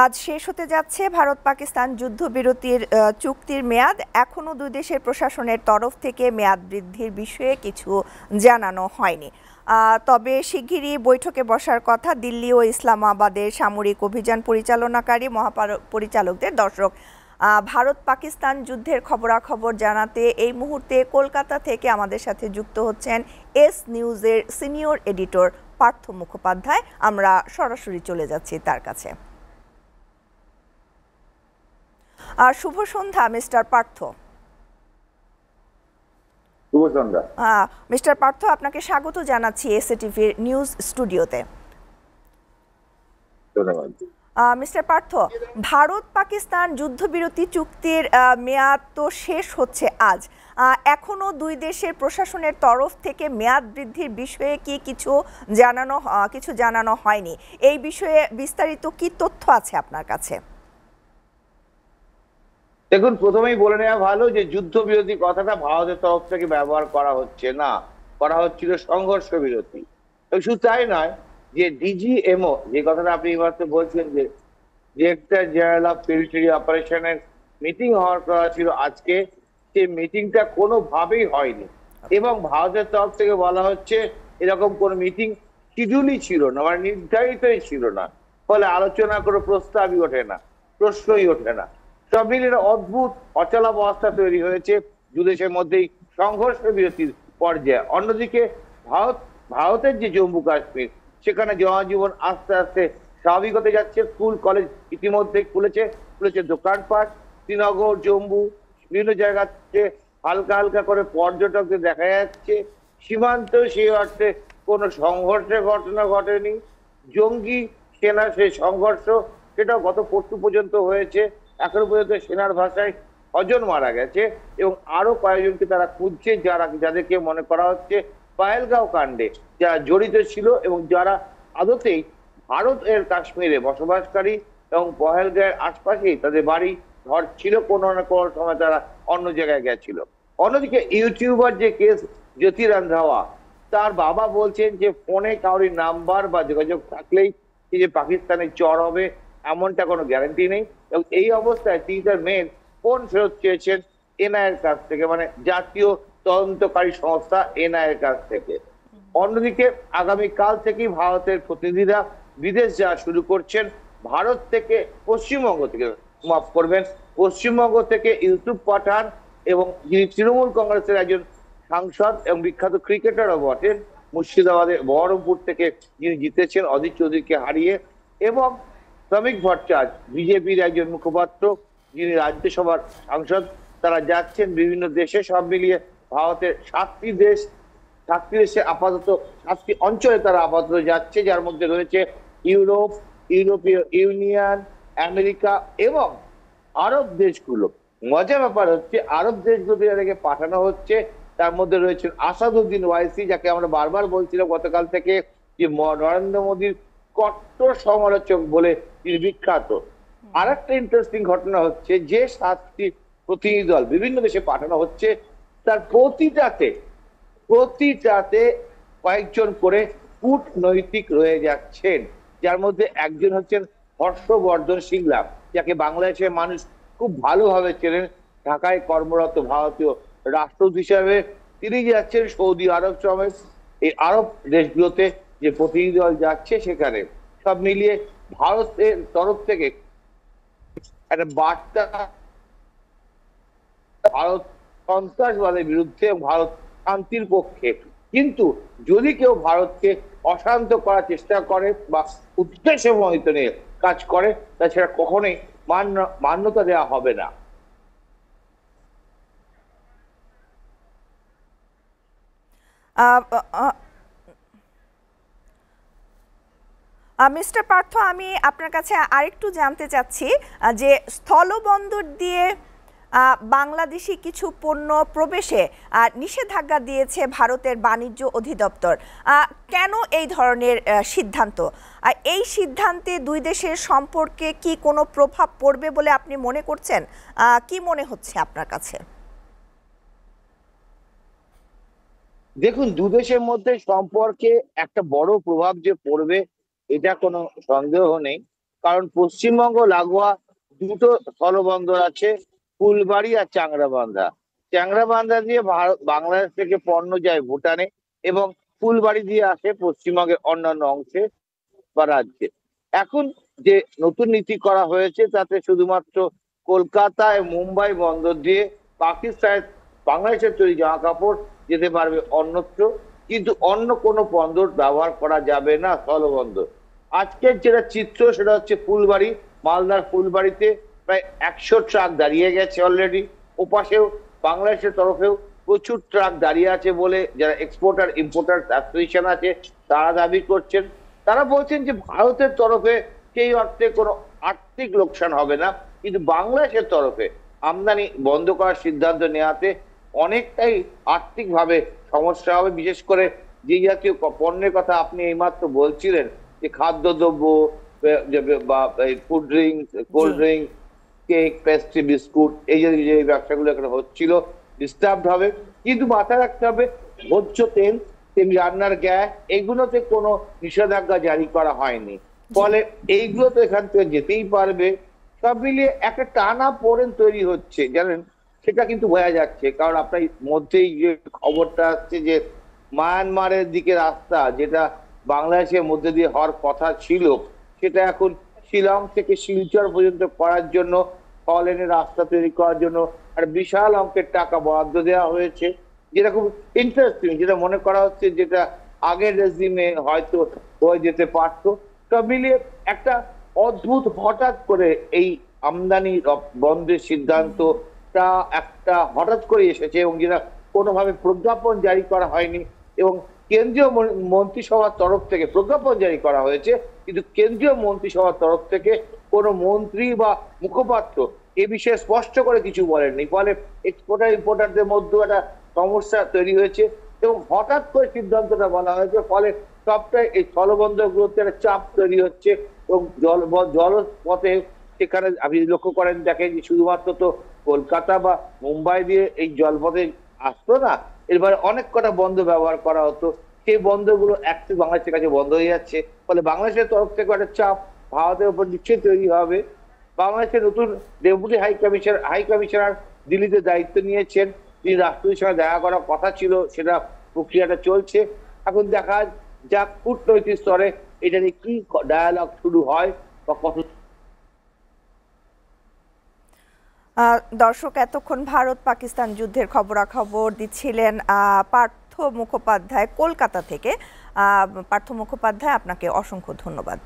আজ শেষ হতে যাচ্ছে ভারত পাকিস্তান যুদ্ধবিরতির চুক্তির মেয়াদ। এখনো দুই দেশের প্রশাসনের তরফ থেকে মেয়াদ বৃদ্ধির বিষয়ে কিছু জানানো হয়নি। তবে শিগগিরই বৈঠকে বসার কথা দিল্লি ও ইসলামাবাদের সামরিক অভিযান পরিচালনাকারী মহাপরিচালকদের। দর্শক, ভারত পাকিস্তান যুদ্ধের খবরাখবর জানাতে এই মুহূর্তে কলকাতা থেকে আমাদের সাথে যুক্ত হচ্ছেন এস নিউজের সিনিয়র এডিটর পার্থ মুখোপাধ্যায়। আমরা সরাসরি চলে যাচ্ছি তার কাছে। শুভ সন্ধ্যা মিস্টার পার্থ। শুভ সন্ধ্যা মিস্টার পার্থ, আপনাকে স্বাগত জানাচ্ছি এসএটিভির নিউজ স্টুডিওতে। ধন্যবাদ। মিস্টার পার্থ, ভারত পাকিস্তান যুদ্ধবিরতি চুক্তির মেয়াদ তো শেষ হচ্ছে আজ। এখনো দুই দেশের প্রশাসনের তরফ থেকে মেয়াদ বৃদ্ধির বিষয়ে কি কিছু জানানো হয়নি। এই বিষয়ে বিস্তারিত কি তথ্য আছে আপনার কাছে? দেখুন, প্রথমেই বলে নেওয়া ভালো যে যুদ্ধবিরতি কথাটা ভারতের তরফ থেকে ব্যবহার করা হচ্ছে না, করা হচ্ছিল সংঘর্ষ বিরতি। শুধু তাই নয়, যে ডিজিএমও যে কথাটা আপনি এবার বলছেন, যে ডিরেক্টর জেনারেল অফ মিলিটারি অপারেশনের মিটিং হওয়ার কথা ছিল আজকে, সেই মিটিংটা কোনোভাবেই হয়নি। এবং ভারতের তরফ থেকে বলা হচ্ছে এরকম কোন মিটিং শিডিউলই ছিল না, মানে নির্ধারিতই ছিল না। ফলে আলোচনা কোনো প্রস্তাবই ওঠে না, প্রশ্নই ওঠে না। সব মিলিয়ে অদ্ভুত অচলাবস্থা তৈরি হয়েছে দুদেশের মধ্যেই সংঘর্ষ বিরতির পর্যায়ে। অন্যদিকে ভারতের যে জম্মু কাশ্মীর, সেখানে জনজীবন আস্তে আস্তে স্বাভাবিক হতে যাচ্ছে। স্কুল কলেজ ইতিমধ্যে খুলেছে দোকানপাট। শ্রীনগর, জম্মু বিভিন্ন জায়গাতে হালকা হালকা করে পর্যটকদের দেখা যাচ্ছে। সীমান্ত সেই অর্থে কোনো সংঘর্ষের ঘটনা ঘটেনি। জঙ্গি সেনা সেই সংঘর্ষ, সেটাও গত পরশু পর্যন্ত হয়েছে। এখনো পর্যন্ত সেনার ভাষায় 6 জন মারা গেছে এবং আরো কয়েকজনকে তারা খুঁজছে, যাদেরকে মনে করা হচ্ছে পাহেলগাঁও কাণ্ডে যারা জড়িত ছিল এবং যারা আদতেই ভারতের কাশ্মীরে বসবাসকারী এবং পহেলগাঁওয়ের আশপাশেই তাদের বাড়ি ঘর ছিল, কোনো না কোনো সময় তারা অন্য জায়গায় গেছিল। অন্যদিকে ইউটিউবার যে কেস জ্যোতি রান্ধাওয়া, তার বাবা বলছেন যে ফোনে কারোর নাম্বার বা যোগাযোগ থাকলেই যে পাকিস্তানের চর হবে এমনটা কোনো গ্যারান্টি নেই। এবং এই অবস্থায় তিনি তার মেয়ের ফোন ফেরত চেয়েছেন এনআইএর কাছ থেকে, মানে জাতীয় তদন্তকারী সংস্থা এনআইএর কাছ থেকে। অন্যদিকে আগামীকাল থেকেই ভারতের প্রতিনিধিরা বিদেশ যাওয়া শুরু করছেন। ভারত থেকে পশ্চিমবঙ্গ থেকে, মাফ করবেন, পশ্চিমবঙ্গ থেকে ইউসুফ পাঠান এবং যিনি তৃণমূল কংগ্রেসের একজন সাংসদ এবং বিখ্যাত ক্রিকেটারও বটেন, মুর্শিদাবাদের বহরমপুর থেকে যিনি জিতেছেন অধীর চৌধুরীকে হারিয়ে, এবং শ্রমিক ভট্টাচার্য বিজেপির একজন মুখপাত্র যিনি রাজ্যসভার সাংসদ, তারা যাচ্ছেন বিভিন্ন দেশে। সব মিলিয়ে ভারতের 7টি দেশে আপাতত 7টি অঞ্চলে তারা আপাতত যাচ্ছে, যার মধ্যে রয়েছে ইউরোপ, ইউরোপীয় ইউনিয়ন, আমেরিকা এবং আরব দেশগুলো। মজার ব্যাপার হচ্ছে আরব দেশগুলোতে যাদেরকে পাঠানো হচ্ছে তার মধ্যে রয়েছেন আসাদুদ্দিন ওয়াইসি, যাকে আমরা বারবার বলছিলাম গতকাল থেকে যে নরেন্দ্র মোদীর কট্টর সমালোচক বলে তিনি বিখ্যাত। আর একটা ইন্টারেস্টিং ঘটনা হচ্ছে যে 7টি প্রতিনিধি দল বিভিন্ন দেশে পাঠানো হচ্ছে, তার প্রতিটাতে কয়েকজন করে কূটনৈতিক রয়ে যাচ্ছেন, যার মধ্যে একজন হচ্ছেন হর্ষবর্ধন সিংলা, যাকে বাংলাদেশের মানুষ খুব ভালোভাবে চেনেন। ঢাকায় কর্মরত ভারতীয় রাষ্ট্রদূত হিসাবে তিনি যাচ্ছেন সৌদি আরব সমেত এই আরব দেশগুলোতে যে প্রতিনিধি দল যাচ্ছে সেখানে। সব মিলিয়ে ভারতের তরফ থেকে একটা বার্তা ভারত সন্ত্রাসবাদের বিরুদ্ধে, ভারত শান্তির পক্ষে। কিন্তু যদি কেউ ভারতকে অশান্ত করার চেষ্টা করে বা উদ্দেশ্যমহিত নিয়ে কাজ করে, তা সেটা কখনোই মান্যতা দেওয়া হবে না। মিস্টার পার্থ, আমি আপনার কাছে আরেকটু জানতে চাচ্ছি যে স্থলবন্দর দিয়ে বাংলাদেশি কিছু পণ্য প্রবেশে নিষেধাজ্ঞা দিয়েছে ভারতের বাণিজ্য অধিদপ্তর। কেন এই ধরনের সিদ্ধান্ত? এই সিদ্ধান্তে দুই দেশের সম্পর্কে কি কোনো প্রভাব পড়বে বলে আপনি মনে করছেন? কি মনে হচ্ছে আপনার কাছে? দেখুন, দুদেশের মধ্যে সম্পর্কে একটা বড় প্রভাব যে পড়বে এটা কোনো সন্দেহ নেই। কারণ পশ্চিমবঙ্গ লাগোয়া দুটো স্থলবন্দর আছে, ফুলবাড়ি আর চাংরাবান্ধা। চাংরাবান্ধা দিয়ে ভারত বাংলাদেশ থেকে পণ্য যায় ভুটানে, এবং ফুলবাড়ি দিয়ে আসে পশ্চিমবঙ্গের অন্যান্য অংশে বা রাজ্যে। এখন যে নতুন নীতি করা হয়েছে তাতে শুধুমাত্র কলকাতা এবং মুম্বাই বন্দর দিয়ে পাকিস্তানের বাংলাদেশের তৈরি জামা কাপড় যেতে পারবে অন্যত্র, কিন্তু অন্য কোনো বন্দর ব্যবহার করা যাবে না, স্থলবন্দর। আজকের যেটা চিত্র সেটা হচ্ছে ফুলবাড়ি, মালদার ফুলবাড়িতে প্রায় 100 ট্রাক দাঁড়িয়ে গেছে অলরেডি। ওপাশেও বাংলাদেশের তরফেও প্রচুর ট্রাক দাঁড়িয়ে আছে বলে যারা এক্সপোর্টার ইম্পোর্টার অ্যাসোসিয়েশন আছে তারা দাবি করছেন। তারা বলছেন যে ভারতের তরফে সেই অর্থে কোনো আর্থিক লোকসান হবে না, কিন্তু বাংলাদেশের তরফে আমদানি বন্ধ করার সিদ্ধান্ত নেওয়াতে অনেকটাই আর্থিকভাবে সমস্যা হবে। বিশেষ করে যে জাতীয় পণ্যের কথা আপনি এইমাত্র বলছিলেন, যে খাদ্যদ্রব্য বা food drinks, cold drinks, cake, pastry, biscuit, এই যে ব্যবসাগুলো এখানে হচ্ছিল ডিস্টার্ব হবে। কিন্তু মাথায় রাখতে হবে ভোজ্য তেল, তেমনি রান্নার গ্যাস, এগুলোতে কোনো নিষেধাজ্ঞা জারি করা হয়নি, ফলে এইগুলো তো এখান থেকে যেতেই পারবে। সব মিলিয়ে একটা টানা পোড়েন তৈরি হচ্ছে জানেন, সেটা কিন্তু বোঝা যাচ্ছে। কারণ আপনার মধ্যেই যে খবরটা আসছে যে মায়ানমারের দিকে রাস্তা, যেটা বাংলাদেশের মধ্যে দিয়ে হওয়ার কথা ছিল, সেটা এখন শিলং থেকে শিলচর পর্যন্ত করার জন্য, ফলেনের রাস্তা তৈরি করার জন্য একটা বিশাল অঙ্কের টাকা বরাদ্দ দেওয়া হয়েছে, যেটা খুব ইন্টারেস্টিং, যেটা মনে করা হচ্ছে যেটা আগের রেজিমে হয়তো হয়ে যেতে পারতো। সব মিলিয়ে একটা অদ্ভুত হঠাৎ করে এই আমদানি বন্ধের সিদ্ধান্তটা একটা হঠাৎ করে এসেছে, এবং যেটা কোনোভাবে প্রজ্ঞাপন জারি করা হয়নি। এবং কেন্দ্রীয় মন্ত্রিসভার তরফ থেকে প্রজ্ঞাপন জারি করা হয়েছে, কিন্তু কেন্দ্রীয় মন্ত্রিসভার তরফ থেকে কোনো মন্ত্রী বা মুখপাত্র এ বিষয়ে স্পষ্ট করে কিছু বলেননি। ফলে এক্সপোর্টার ইম্পোর্টারদের মধ্যে একটা সমস্যা তৈরি হয়েছে, এবং হঠাৎ করে সিদ্ধান্তটা বলা হয়েছে, ফলে সবটাই এই স্থলবন্দরগুলোতে একটা চাপ তৈরি হচ্ছে। এবং জলপথে সেখানে আপনি লক্ষ্য করেন, দেখেন যে শুধুমাত্র তো কলকাতা বা মুম্বাই দিয়ে এই জলপথে আসতো না, এরপরে অনেক কটা বন্ধ ব্যবহার করা হতো, সেই বন্ধগুলো একটু বাংলাদেশের কাছে বন্ধ হয়ে যাচ্ছে। ফলে বাংলাদেশের তরফ থেকে একটা চাপ ভারতের উপর নিশ্চয়ই তৈরি হবে। বাংলাদেশের নতুন ডেপুটি হাই কমিশনার দিল্লিতে দায়িত্ব নিয়েছেন, তিনি রাষ্ট্রপতির সঙ্গে দেখা করার কথা ছিল, সেটা প্রক্রিয়াটা চলছে। এখন দেখা যাক কূটনৈতিক স্তরে এটা নিয়ে কি ডায়ালগ শুরু হয় বা কত। দর্শক, এতক্ষণ ভারত পাকিস্তান যুদ্ধের খবরাখবর দিচ্ছিলেন পার্থ মুখোপাধ্যায় কলকাতা থেকে। পার্থ মুখোপাধ্যায়, আপনাকে অসংখ্য ধন্যবাদ।